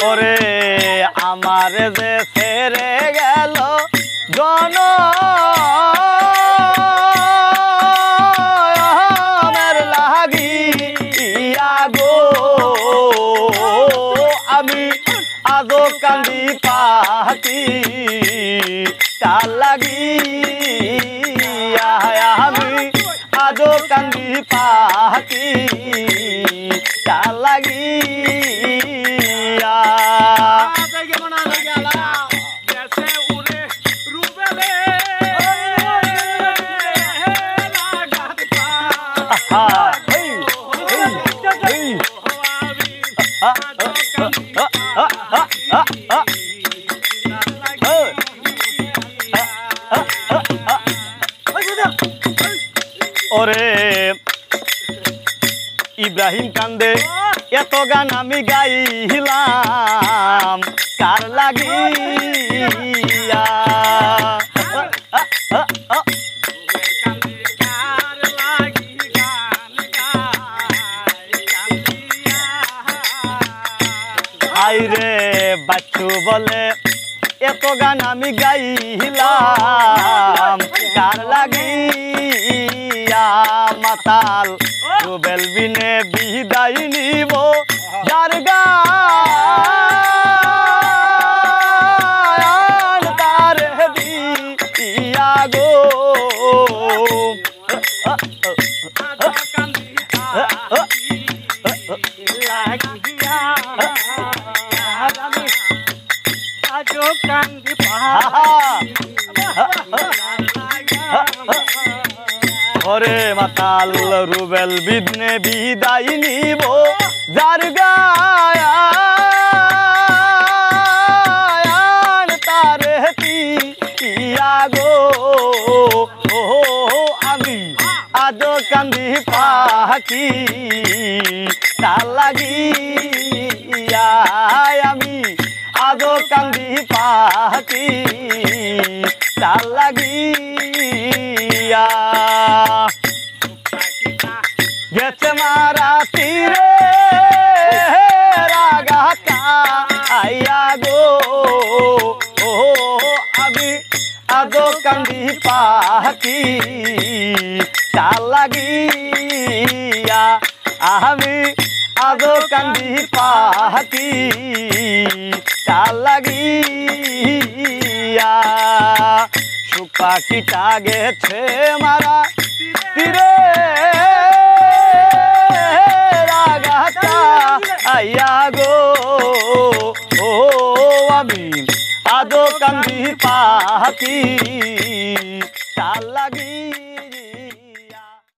ওরে আমার যে ছেড়ে গেল জনমের লাগিয়া গো আমি আজো কান্দি পাখি তার লাগিয়া আমি আজো কান্দি পাখি তার লাগিয়া ওরে ইব্রাহিম কান্দে এত গান আমি গাইলাম কার লাগিয়া আইরে বাচ্চু বলে এত গান আমি গাইলাম কার লাগিয়া মাতাল রুবেল বিনে বিদায় নিব যার গান তার দিয়া গো ওরে মাতাল রুবেল বিদনে বিদায় নিব যার গান তার দিয়া গো আমি আজ কান্দি পাখি তার লাগিয়া আমি আজ কান্দি পাখি তার লাগিয়া গেছে মারা তীরে রাগাতা আইয়া গো আমি আজ কান্দি পাখি তার লাগিয়া আমি আজ কান্দি পাখি তার লাগিয়া সুখ পাখিটা গেছে মারা তীরে রাগাতা আইয়া গো আমি আজ কান্দি পাখি তার লাগি